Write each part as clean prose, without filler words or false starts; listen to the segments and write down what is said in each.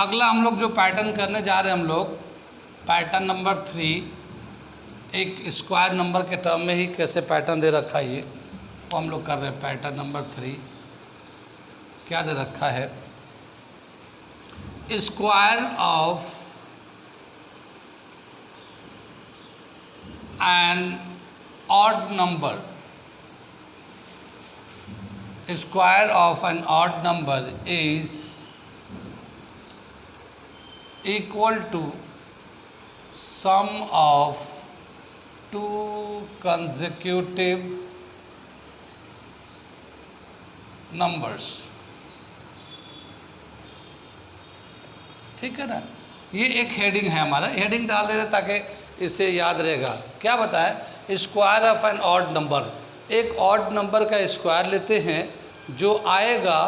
अगला हम लोग जो पैटर्न करने जा रहे हैं, हम लोग पैटर्न नंबर 3, एक स्क्वायर नंबर के टर्म में ही कैसे पैटर्न दे रखा है ये वो हम लोग कर रहे हैं। पैटर्न नंबर 3 क्या दे रखा है, square of an odd number, square of an odd number is equal to sum of two consecutive numbers। ठीक है ना, ये एक हेडिंग है हमारा, हेडिंग डाल दे रहे ताकि इससे याद रहेगा। क्या बताए, square of an odd number, एक ऑड नंबर का स्क्वायर लेते हैं, जो आएगा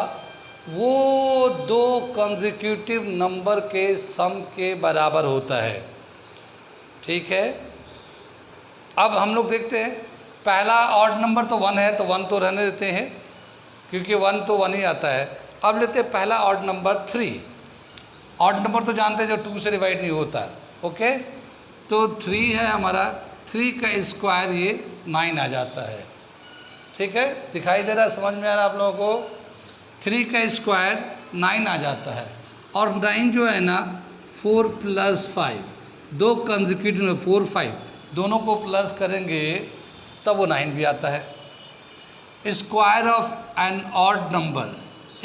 वो दो कंसेक्यूटिव नंबर के सम के बराबर होता है। ठीक है, अब हम लोग देखते हैं, पहला ऑड नंबर तो 1 है, तो 1 तो रहने देते हैं क्योंकि 1 तो 1 ही आता है। अब लेते हैं पहला ऑड नंबर 3। ऑड नंबर तो जानते हैं जो 2 से डिवाइड नहीं होता है। ओके, तो 3 है हमारा, 3 का स्क्वायर ये 9 आ जाता है। ठीक है, दिखाई दे रहा है, समझ में आ रहा है आप लोगों को। 3 का स्क्वायर 9 आ जाता है, और 9 जो है ना 4 + 5, दो कंसेक्यूटिव में 4 5 दोनों को प्लस करेंगे तब वो 9 भी आता है। Square of an odd number,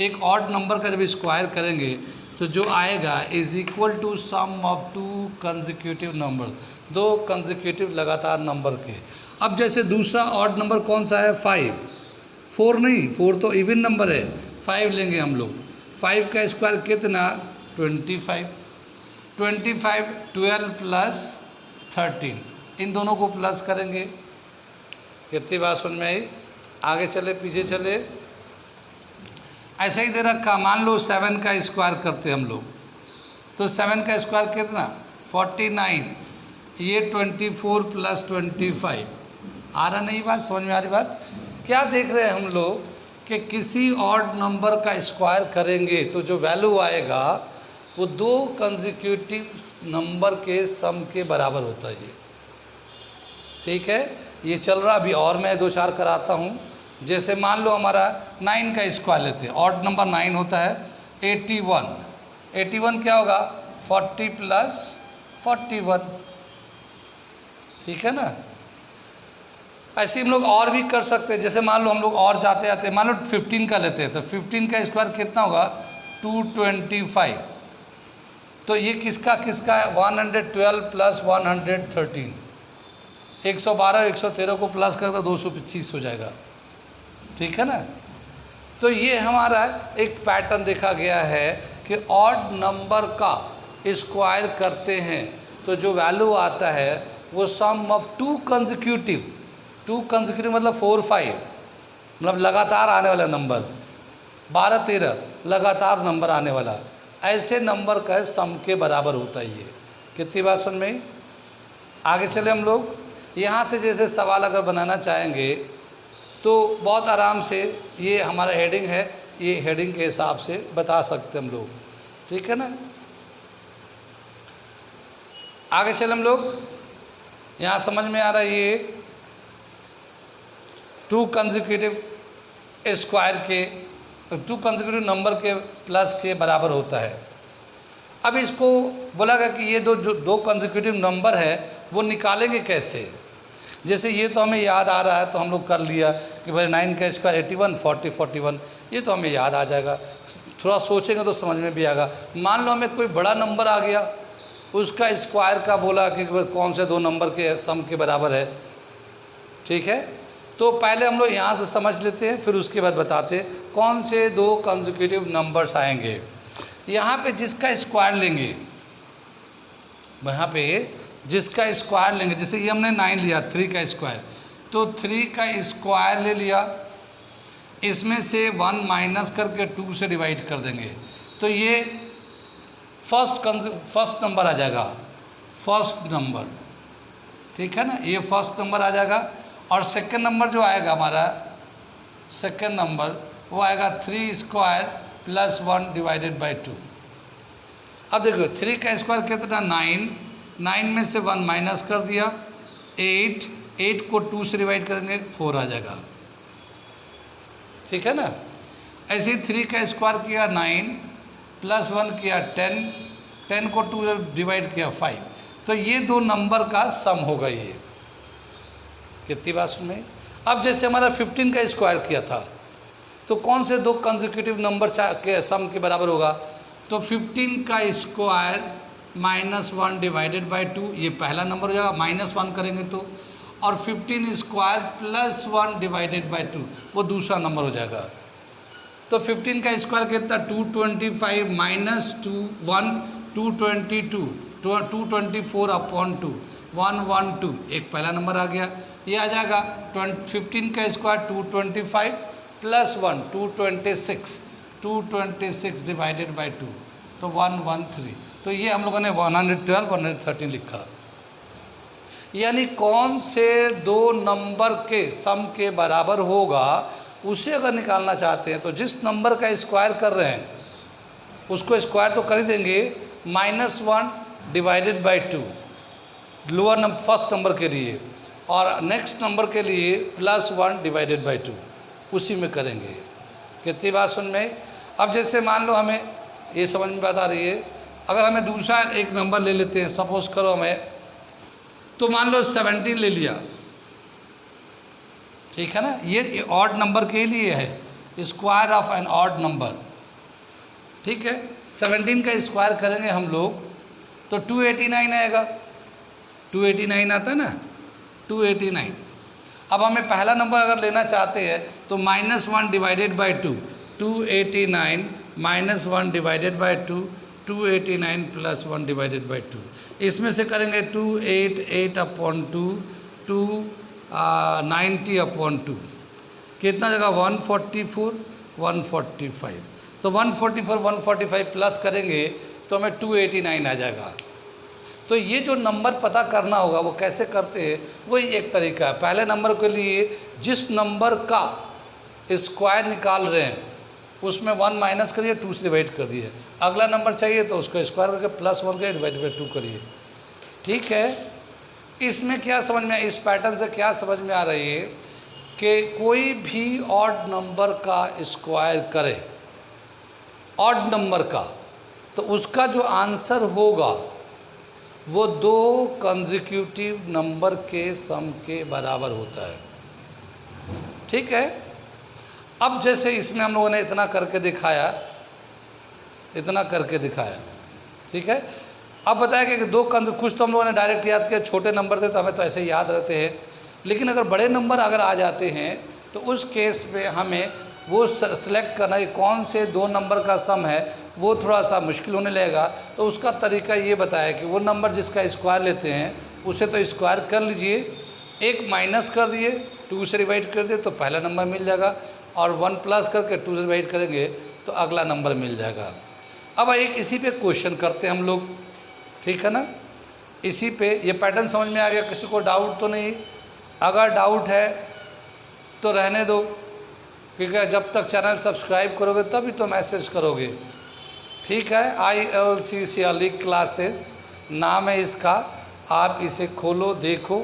एक ऑड नंबर का जब स्क्वायर करेंगे तो जो आएगा is equal to sum of two consecutive number, दो कंसेक्यूटिव लगातार नंबर के। अब जैसे दूसरा ऑड नंबर कौन सा है, 5, 4 नहीं, 4 तो इवन नंबर है, 5 लेंगे हम लोग। 5 का स्क्वायर कितना, 25, 25 12 + 13, इन दोनों को प्लस करेंगे। कितनी बात सुन में आई, आगे चले पीछे चले, ऐसा ही दे रखा। मान लो 7 का स्क्वायर करते हम लोग, तो 7 का स्क्वायर कितना, 49, ये 24 + 25। आ रहा नहीं बात, समझ में आ रही बात। क्या देख रहे हैं हम लोग कि किसी ऑड नंबर का स्क्वायर करेंगे तो जो वैल्यू आएगा वो दो कंसेक्यूटिव नंबर के सम के बराबर होता है ये। ठीक है, ये चल रहा अभी, और मैं 2-4 कराता हूँ। जैसे मान लो हमारा 9 का स्क्वायर लेते हैं, ऑड नंबर 9 होता है, 81, 81 क्या होगा, 40 + 41। ठीक है ना, ऐसे हम लोग और भी कर सकते हैं। जैसे मान लो हम लोग और जाते जाते मान लो 15 का लेते हैं, तो 15 का स्क्वायर कितना होगा, 225। तो ये किसका किसका है, 112 + 113, 112 113 को प्लस कर दो 225 हो जाएगा। ठीक है ना, तो ये हमारा एक पैटर्न देखा गया है कि ऑड नंबर का स्क्वायर करते हैं तो जो वैल्यू आता है वो सम ऑफ टू कंसेक्यूटिव मतलब 4 5, मतलब लगातार आने वाला नंबर, 12 13 लगातार नंबर आने वाला, ऐसे नंबर का सम के बराबर होता है ये। कितनी बात सुन में। आगे चले हम लोग, यहाँ से जैसे सवाल अगर बनाना चाहेंगे तो बहुत आराम से, ये हमारा हेडिंग है, ये हेडिंग के हिसाब से बता सकते हम लोग। ठीक है ना, आगे चले हम लोग, यहाँ समझ में आ रहा है ये 2 कंसेक्यूटिव स्क्वायर के 2 कंसेक्यूटिव नंबर के प्लस के बराबर होता है। अब इसको बोला गया कि ये दो कंसेक्यूटिव नंबर है वो निकालेंगे कैसे। जैसे ये तो हमें याद आ रहा है तो हम लोग कर लिया कि भाई 9 का स्क्वायर 81, 40 41, ये तो हमें याद आ जाएगा। थोड़ा सोचेंगे तो समझ में भी आएगा। मान लो हमें कोई बड़ा नंबर आ गया, उसका स्क्वायर का बोला कि कौन से 2 नंबर के सम के बराबर है। ठीक है, तो पहले हम लोग यहाँ से समझ लेते हैं, फिर उसके बाद बताते हैं कौन से 2 कंसेक्यूटिव नंबर्स आएंगे। यहाँ पे जिसका स्क्वायर लेंगे, यहाँ पे जिसका स्क्वायर लेंगे, जैसे ये हमने 9 लिया, 3 का स्क्वायर, तो 3 का स्क्वायर ले लिया, इसमें से 1 माइनस करके 2 से डिवाइड कर देंगे, तो ये फर्स्ट नंबर आ जाएगा, फर्स्ट नंबर। ठीक है ना, ये फर्स्ट नंबर आ जाएगा। और सेकंड नंबर जो आएगा हमारा, सेकंड नंबर वो आएगा 3 स्क्वायर + 1 / 2। अब देखो 3 का स्क्वायर कितना 9, 9 में से 1 माइनस कर दिया 8, 8 को 2 से डिवाइड करेंगे 4 आ जाएगा, ठीक है ना। ऐसे ही 3 का स्क्वायर किया 9 प्लस 1 किया 10, 10 को 2 से डिवाइड किया 5, तो ये दो नंबर का सम होगा। ये कितनी बात सुन में। अब जैसे हमारा 15 का स्क्वायर किया था तो कौन से दो कंसेक्यूटिव नंबर के सम के बराबर होगा, तो 15 का स्क्वायर -1 डिवाइडेड बाय 2, ये पहला नंबर हो जाएगा, -1 करेंगे तो, और 15 स्क्वायर प्लस 1 डिवाइडेड बाय 2 वो दूसरा नंबर हो जाएगा। तो 15 का स्क्वायर कितना 225 माइनस 2 1 222 224 अपॉन 2 112, एक पहला नंबर आ गया। ये आ जाएगा 15 का स्क्वायर 225 प्लस 1 226 डिवाइडेड बाय 2 तो 113। तो ये हम लोगों ने 112 113 लिखा। यानी कौन से दो नंबर के सम के बराबर होगा उसे अगर निकालना चाहते हैं तो जिस नंबर का स्क्वायर कर रहे हैं उसको स्क्वायर तो कर ही देंगे, -1 divided by 2 lower number first number के लिए, और नेक्स्ट नंबर के लिए +1 डिवाइडेड बाय 2 उसी में करेंगे। कितनी बात सुन में। अब जैसे मान लो हमें ये समझ में बात आ रही है, अगर हमें दूसरा एक नंबर ले लेते हैं, सपोज करो हमें, तो मान लो 17 ले लिया, ठीक है ना। ये ऑड नंबर के लिए है, square of an odd number, ठीक है। 17 का स्क्वायर करेंगे हम लोग तो 289 आएगा, 289 आता है ना, 289। अब हमें पहला नंबर अगर लेना चाहते हैं तो -1 divided by 2 289 -1 divided by 2 289 plus 1 divided by 2, इसमें से करेंगे 288 अपॉन 2 290 अपॉन 2, कितना जगह 144 145, तो 144 145 प्लस करेंगे तो हमें 289 आ जाएगा। तो ये जो नंबर पता करना होगा वो कैसे करते हैं, वही एक तरीका है। पहले नंबर के लिए जिस नंबर का स्क्वायर निकाल रहे हैं उसमें 1 माइनस करिए, 2 से डिवाइड कर दिए। अगला नंबर चाहिए तो उसको स्क्वायर करके +1 के डिवाइड बाई 2 करिए, ठीक है। इसमें क्या समझ में, इस पैटर्न से क्या समझ में आ रही है कि कोई भी ऑड नंबर का स्क्वायर करे, ऑड नंबर का, तो उसका जो आंसर होगा वो दो कंसेक्यूटिव नंबर के सम के बराबर होता है, ठीक है। अब जैसे इसमें हम लोगों ने इतना करके दिखाया, इतना करके दिखाया, ठीक है। अब बताया कि दो कुछ तो हम लोगों ने डायरेक्ट याद किया, छोटे नंबर थे तो हमें तो ऐसे याद रहते हैं, लेकिन अगर बड़े नंबर अगर आ जाते हैं तो उस केस में हमें वो सेलेक्ट करना है कौन से दो नंबर का सम है, वो थोड़ा सा मुश्किल होने लगेगा। तो उसका तरीका ये बताया कि वो नंबर जिसका स्क्वायर लेते हैं उसे तो स्क्वायर कर लीजिए, एक माइनस कर दिए, 2 से डिवाइड कर दिए तो पहला नंबर मिल जाएगा, और 1 प्लस करके 2 से डिवाइड करेंगे तो अगला नंबर मिल जाएगा। अब एक इसी पे क्वेश्चन करते हैं हम लोग, ठीक है ना। इसी पे ये पैटर्न समझ में आ गया, किसी को डाउट तो नहीं? अगर डाउट है तो रहने दो, क्योंकि जब तक चैनल सब्सक्राइब करोगे तभी तो मैसेज करोगे, ठीक है। ILCC अलीग क्लासेस नाम है इसका, आप इसे खोलो देखो,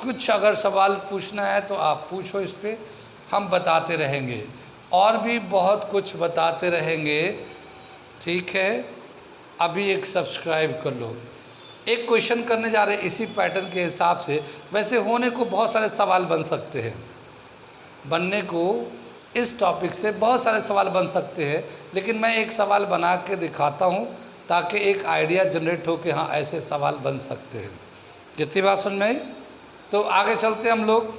कुछ अगर सवाल पूछना है तो आप पूछो, इस पर हम बताते रहेंगे और भी बहुत कुछ बताते रहेंगे, ठीक है। अभी एक सब्सक्राइब कर लो। एक क्वेश्चन करने जा रहे हैं इसी पैटर्न के हिसाब से। वैसे होने को बहुत सारे सवाल बन सकते हैं, बनने को इस टॉपिक से बहुत सारे सवाल बन सकते हैं, लेकिन मैं एक सवाल बना के दिखाता हूँ ताकि एक आइडिया जनरेट हो कि हाँ ऐसे सवाल बन सकते हैं। कितनी बात सुन में आई? तो आगे चलते हैं हम लोग,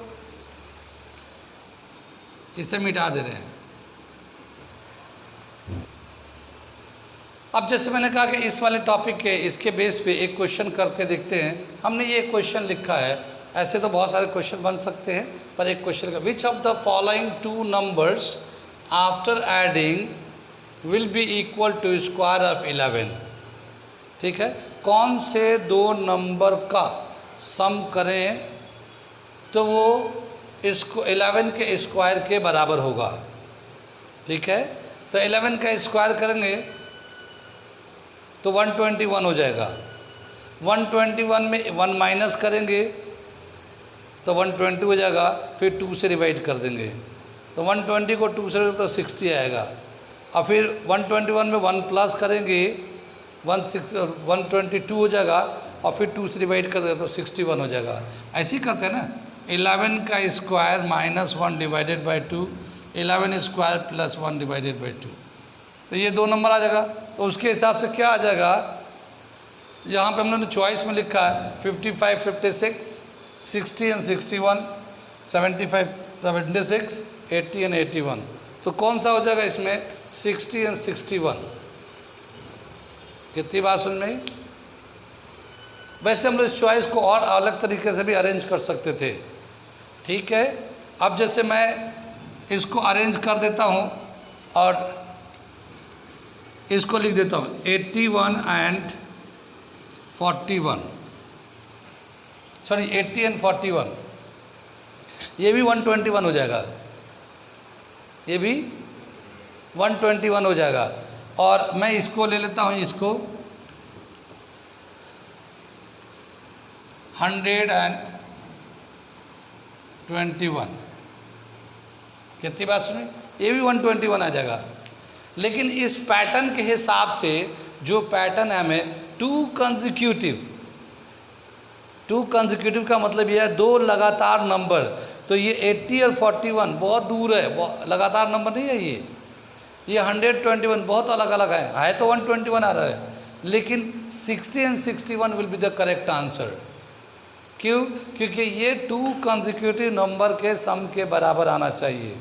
इसे मिटा दे रहे हैं। अब जैसे मैंने कहा कि इस वाले टॉपिक के इसके बेस पे एक क्वेश्चन करके देखते हैं। हमने ये क्वेश्चन लिखा है, ऐसे तो बहुत सारे क्वेश्चन बन सकते हैं, पर एक क्वेश्चन का which of the following two numbers after adding will be equal to square of 11, ठीक है। कौन से दो नंबर का सम करें तो वो इसको 11 के स्क्वायर के बराबर होगा, ठीक है। तो 11 का स्क्वायर करेंगे तो 121 हो जाएगा। 121 में 1 माइनस करेंगे तो 120 हो जाएगा, फिर 2 से डिवाइड कर देंगे तो 120 को 2 से तो 60 आएगा। और फिर 121 में 1 प्लस करेंगे 122 हो जाएगा, और फिर 2 से डिवाइड कर देंगे तो 61 हो जाएगा। ऐसे ही करते हैं ना, 11 का square minus 1 divided by 2, 11 square plus 1 divided by 2, तो ये 2 नंबर आ जाएगा। तो उसके हिसाब से क्या आ जाएगा, यहाँ पे हम लोगों ने चॉइस में लिखा है 55, 56, 60 एंड 61, 75, 76, 80 एंड 81, तो कौन सा हो जाएगा इसमें 60 एंड 61। कितनी बात सुन में। वैसे हम लोग इस चॉइस को और अलग तरीके से भी अरेंज कर सकते थे, ठीक है। अब जैसे मैं इसको अरेंज कर देता हूँ और इसको लिख देता हूँ 81 एंड 41, सॉरी 80 एंड 41, ये भी 121 हो जाएगा, ये भी 121 हो जाएगा। और मैं इसको ले लेता हूँ, इसको 121, कितनी बात सुनी, ये भी 121 आ जाएगा। लेकिन इस पैटर्न के हिसाब से जो पैटर्न है हमें टू कंसेक्यूटिव का मतलब यह है 2 लगातार नंबर, तो ये 80 और 41 बहुत दूर है, लगातार नंबर नहीं है ये 121 बहुत अलग अलग है तो 121 आ रहा है, लेकिन 60 and 61 will be the correct answer. क्यों? क्योंकि ये 2 कंसेक्यूटिव नंबर के सम के बराबर आना चाहिए,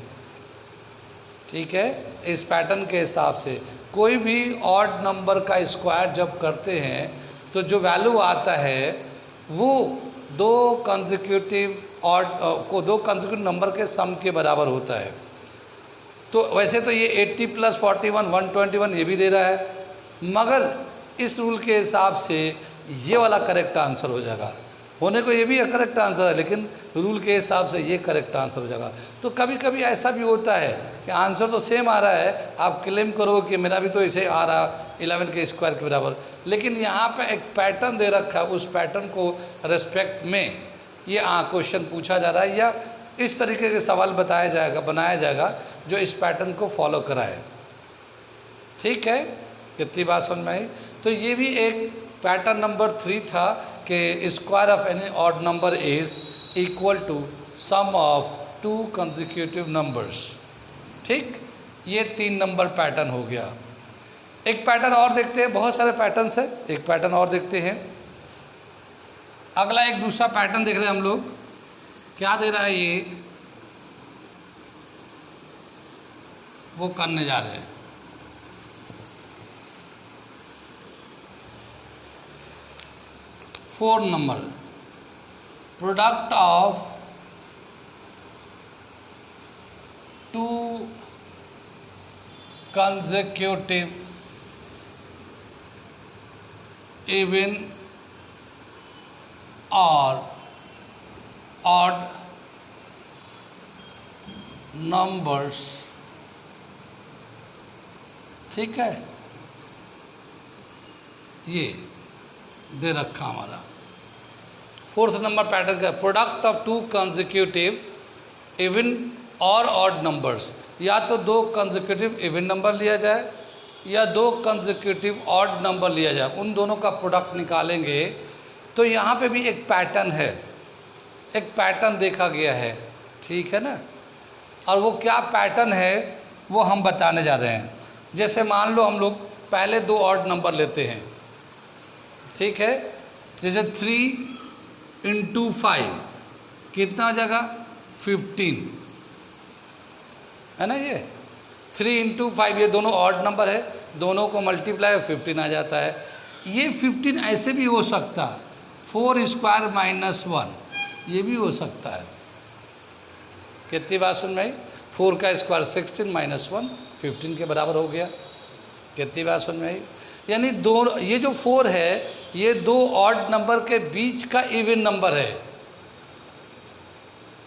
ठीक है। इस पैटर्न के हिसाब से कोई भी ऑड नंबर का स्क्वायर जब करते हैं तो जो वैल्यू आता है वो 2 कंसेक्यूटिव नंबर के सम के बराबर होता है। तो वैसे तो ये 80 प्लस 41 121 ये भी दे रहा है, मगर इस रूल के हिसाब से ये वाला करेक्ट आंसर हो जाएगा। होने को ये भी करेक्ट आंसर है, लेकिन रूल के हिसाब से ये करेक्ट आंसर हो जाएगा। तो कभी कभी ऐसा भी होता है कि आंसर तो सेम आ रहा है, आप क्लेम करो कि मेरा भी तो ऐसे आ रहा 11 के स्क्वायर के बराबर, लेकिन यहाँ पे एक पैटर्न दे रखा है, उस पैटर्न को रेस्पेक्ट में ये क्वेश्चन पूछा जा रहा है या इस तरीके के सवाल बनाया जाएगा जो इस पैटर्न को फॉलो कराए, ठीक है। कितनी बात समझ में आई। तो ये भी एक पैटर्न नंबर 3 था कि square of any odd number is equal to sum of 2 consecutive numbers, ठीक। ये 3 नंबर पैटर्न हो गया। एक पैटर्न और देखते हैं, बहुत सारे पैटर्न्स है, एक पैटर्न और देखते हैं। अगला एक दूसरा पैटर्न देख रहे हैं हम लोग, क्या दे रहा है ये, वो करने जा रहे हैं। Fourth number, product of 2 consecutive even or odd numbers, ठीक है। ये दे रखा हमारा फोर्थ नंबर पैटर्न का, प्रोडक्ट ऑफ 2 कंसेक्यूटिव इवन और ऑड नंबर्स, या तो 2 कंसेक्यूटिव इवन नंबर लिया जाए या 2 कंसेक्यूटिव ऑड नंबर लिया जाए, उन दोनों का प्रोडक्ट निकालेंगे। तो यहाँ पे भी एक पैटर्न है, एक पैटर्न देखा गया है, ठीक है ना। और वो क्या पैटर्न है वो हम बताने जा रहे हैं। जैसे मान लो हम लोग पहले 2 ऑड नंबर लेते हैं, ठीक है। जैसे 3 × 5 कितना हो जाएगा 15, है ना। ये 3 × 5 ये दोनों ऑड नंबर है, दोनों को मल्टीप्लाई 15 आ जाता है। ये 15 ऐसे भी हो सकता है 4 स्क्वायर माइनस 1, ये भी हो सकता है। कितनी बात सुन में, 4 का स्क्वायर 16 माइनस 1 15 के बराबर हो गया। कितनी बात सुन में आई। यानी दो, ये जो 4 है ये 2 ऑड नंबर के बीच का इवन नंबर है।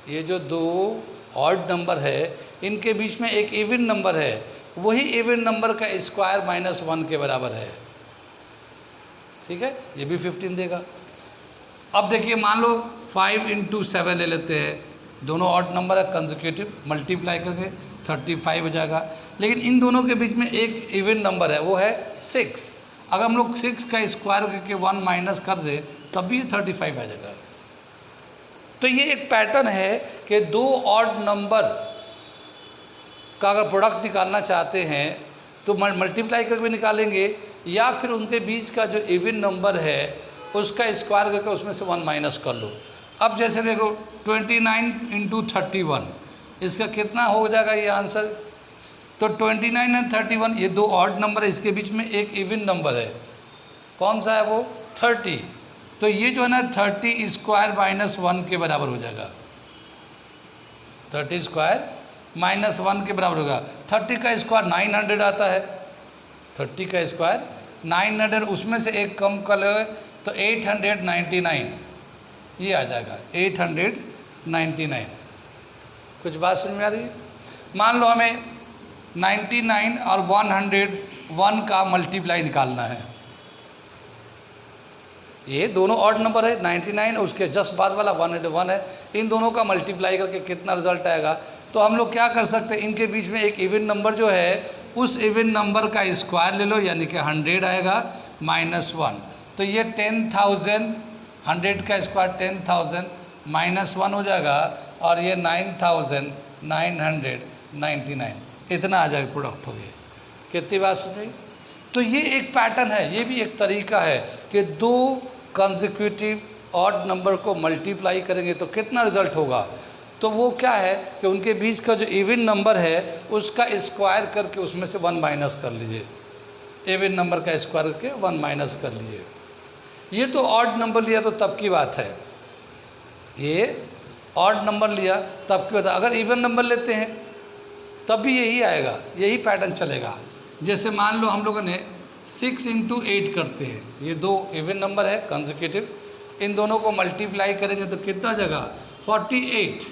ये जो 2 ऑड नंबर है इनके बीच में एक इवन नंबर है, वही इवन नंबर का स्क्वायर माइनस 1 के बराबर है। ठीक है, ये भी 15 देगा। अब देखिए मान लो 5 इंटू 7 ले लेते हैं, दोनों ऑड नंबर है, कंसेक्यूटिव, मल्टीप्लाई करके 35 हो जाएगा। लेकिन इन दोनों के बीच में एक इवन नंबर है, वो है 6। अगर हम लोग 6 का स्क्वायर करके 1 माइनस कर दे तब भी 35 आ जाएगा। तो ये एक पैटर्न है कि दो ऑड नंबर का अगर प्रोडक्ट निकालना चाहते हैं तो मल्टीप्लाई करके भी निकालेंगे, या फिर उनके बीच का जो इवन नंबर है उसका स्क्वायर करके उसमें से 1 माइनस कर लो। अब जैसे देखो 29 इंटू 31, इसका कितना हो जाएगा ये आंसर? तो 29 और 31 ये दो ऑड नंबर है, इसके बीच में एक इवन नंबर है, कौन सा है वो? 30। तो ये जो है ना 30 स्क्वायर माइनस 1 के बराबर हो जाएगा, 30 स्क्वायर माइनस 1 के बराबर होगा। 30 का स्क्वायर 900 आता है, 30 का स्क्वायर 900, उसमें से एक कम कर लो तो 899 ये आ जाएगा, 899। कुछ बात समझ में आ रही है? मान लो हमें 99 और 101 का मल्टीप्लाई निकालना है, ये दोनों ऑड नंबर है, 99 उसके जस्ट बाद वाला 101 है, इन दोनों का मल्टीप्लाई करके कितना रिजल्ट आएगा? तो हम लोग क्या कर सकते हैं, इनके बीच में एक इवन नंबर जो है उस इवन नंबर का स्क्वायर ले लो, यानी कि 100 आएगा माइनस 1। तो ये 10,000, 100 का स्क्वायर 10,000 माइनस 1 हो जाएगा, और ये 9,999 इतना आ जाएगा, प्रोडक्ट हो गया। कितनी बात सुन? तो ये एक पैटर्न है, ये भी एक तरीका है कि दो कंसेक्यूटिव ऑड नंबर को मल्टीप्लाई करेंगे तो कितना रिजल्ट होगा। तो वो क्या है कि उनके बीच का जो इवन नंबर है उसका स्क्वायर करके उसमें से 1 माइनस कर लीजिए, इवन नंबर का स्क्वायर करके 1 माइनस कर लीजिए। ये तो ऑड नंबर लिया तो तब की बात है, ये ऑड नंबर लिया तब की बात है। अगर इवन नंबर लेते हैं तब भी यही आएगा, यही पैटर्न चलेगा। जैसे मान लो हम लोगों ने 6 इंटू 8 करते हैं, ये दो इवन नंबर है कंसेक्यूटिव, इन दोनों को मल्टीप्लाई करेंगे तो कितना जगह 48,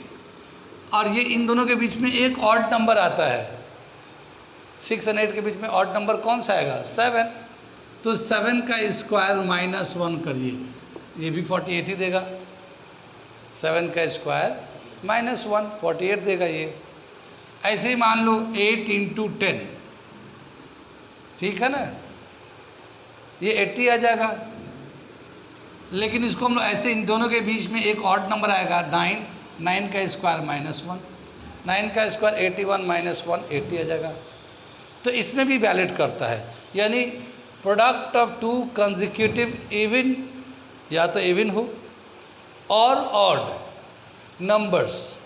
और ये इन दोनों के बीच में एक ऑड नंबर आता है, 6 और 8 के बीच में ऑड नंबर कौन सा आएगा? 7। तो 7 का स्क्वायर माइनस 1 करिए, ये भी 48 ही देगा। 7 का स्क्वायर माइनस 1 48 देगा ये। ऐसे ही मान लो 8 इंटू 10, ठीक है ना, ये 80 आ जाएगा। लेकिन इसको हम लोग ऐसे इन दोनों के बीच में एक ऑड नंबर आएगा 9, 9 का स्क्वायर माइनस 1, 9 का स्क्वायर 81 माइनस 1 80 आ जाएगा। तो इसमें भी वैलिड करता है, यानी product of two consecutive even, या तो इवन हो और ऑड नंबर्स,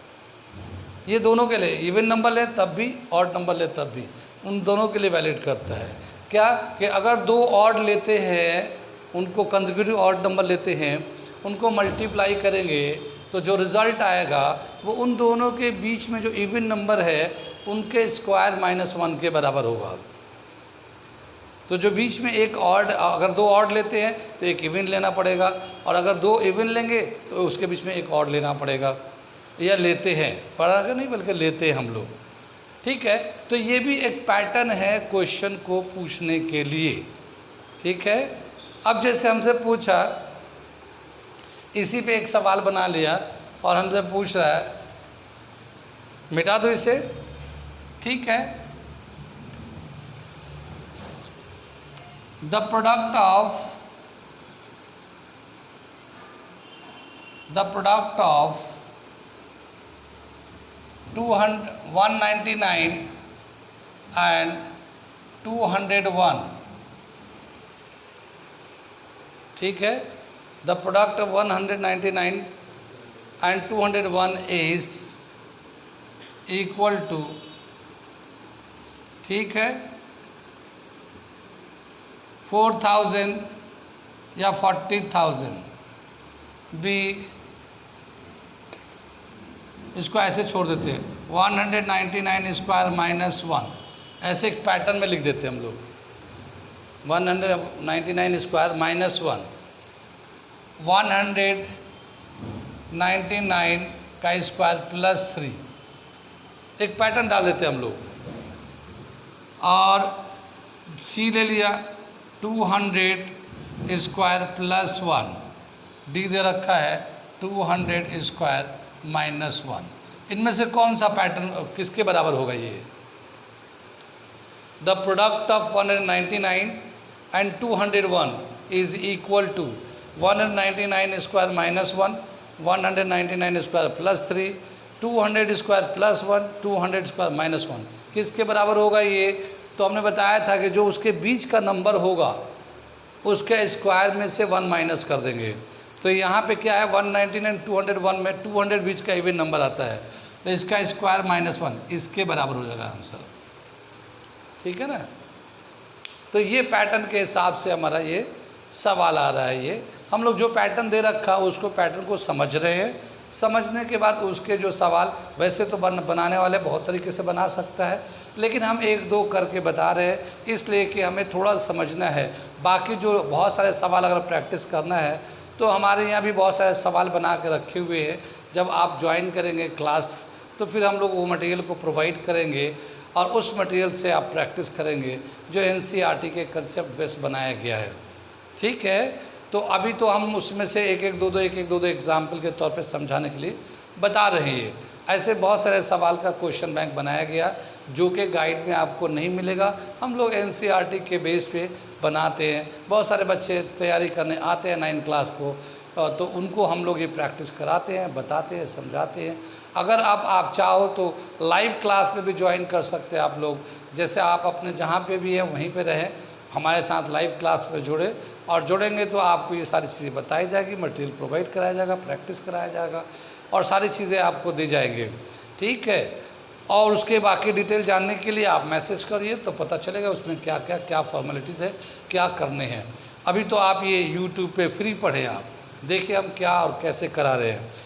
ये दोनों के लिए इवन नंबर ले तब भी, ऑड नंबर ले तब भी, उन दोनों के लिए वैलिड करता है। क्या कि अगर दो ऑड लेते हैं, उनको कंसेक्यूटिव ऑड नंबर लेते हैं, उनको मल्टीप्लाई करेंगे तो जो रिज़ल्ट आएगा वो उन दोनों के बीच में जो इवन नंबर है उनके स्क्वायर माइनस 1 के बराबर होगा। तो जो बीच में एक ऑड, अगर दो ऑड लेते हैं तो एक इवन लेना पड़ेगा, और अगर दो इवन लेंगे तो उसके बीच में एक ऑड लेना पड़ेगा, या लेते हैं, पढ़ा नहीं बल्कि लेते हैं हम लोग, ठीक है। तो ये भी एक पैटर्न है क्वेश्चन को पूछने के लिए, ठीक है। अब जैसे हमसे पूछा, इसी पे एक सवाल बना लिया और हमसे पूछ रहा है, मिटा दो इसे, ठीक है। द प्रोडक्ट ऑफ 199 and 201, ठीक है। The product of 199 and 201 is equal to, ठीक है, 4,000 या 40,000। बी, इसको ऐसे छोड़ देते हैं, 199 स्क्वायर माइनस 1, ऐसे एक पैटर्न में लिख देते हैं हम लोग, 199 स्क्वायर माइनस 1, 199 का स्क्वायर प्लस 3, एक पैटर्न डाल देते हैं हम लोग। और सी ले लिया, 201 स्क्वायर प्लस 1, डी दे रखा है 200 स्क्वायर माइनस 1। इनमें से कौन सा पैटर्न किसके बराबर होगा ये? The product of 199 and 201 is equal to 199 square minus 1, 199 square plus 3, 200 square plus 1, 200 square minus 1। किसके बराबर होगा ये? तो हमने बताया था कि जो उसके बीच का नंबर होगा उसके स्क्वायर में से 1 माइनस कर देंगे। तो यहाँ पे क्या है 199 201 में 200 बीच का इवन नंबर आता है, तो इसका स्क्वायर माइनस 1 इसके बराबर हो जाएगा आंसर। ठीक है ना? तो ये पैटर्न के हिसाब से हमारा ये सवाल आ रहा है। ये हम लोग जो पैटर्न दे रखा उसको पैटर्न को समझ रहे हैं, समझने के बाद उसके जो सवाल वैसे तो बनाने वाले बहुत तरीके से बना सकता है, लेकिन हम एक दो करके बता रहे हैं इसलिए कि हमें थोड़ा समझना है। बाकी जो बहुत सारे सवाल अगर प्रैक्टिस करना है तो हमारे यहाँ भी बहुत सारे सवाल बना के रखे हुए हैं। जब आप ज्वाइन करेंगे क्लास तो फिर हम लोग वो मटेरियल को प्रोवाइड करेंगे और उस मटेरियल से आप प्रैक्टिस करेंगे जो एनसीईआरटी के कंसेप्ट बेस बनाया गया है। ठीक है? तो अभी तो हम उसमें से एक एक दो दो एग्जाम्पल के तौर पे समझाने के लिए बता रहे हैं। ऐसे बहुत सारे सवाल का क्वेश्चन बैंक बनाया गया जो कि गाइड में आपको नहीं मिलेगा। हम लोग एनसीईआरटी के बेस पे बनाते हैं। बहुत सारे बच्चे तैयारी करने आते हैं 9th क्लास को, तो उनको हम लोग ये प्रैक्टिस कराते हैं, बताते हैं, समझाते हैं। अगर आप चाहो तो लाइव क्लास में भी ज्वाइन कर सकते हैं आप लोग। जैसे आप अपने जहाँ पे भी हैं वहीं पे रहें, हमारे साथ लाइव क्लास में जुड़े और जुड़ेंगे तो आपको ये सारी चीज़ें बताई जाएगी, मटेरियल प्रोवाइड कराया जाएगा, प्रैक्टिस कराया जाएगा और सारी चीज़ें आपको दी जाएंगी। ठीक है? और उसके बाकी डिटेल जानने के लिए आप मैसेज करिए तो पता चलेगा उसमें क्या फॉर्मेलिटीज़ है, क्या करने हैं। अभी तो आप ये यूट्यूब पे फ्री पढ़ें, आप देखिए हम क्या और कैसे करा रहे हैं।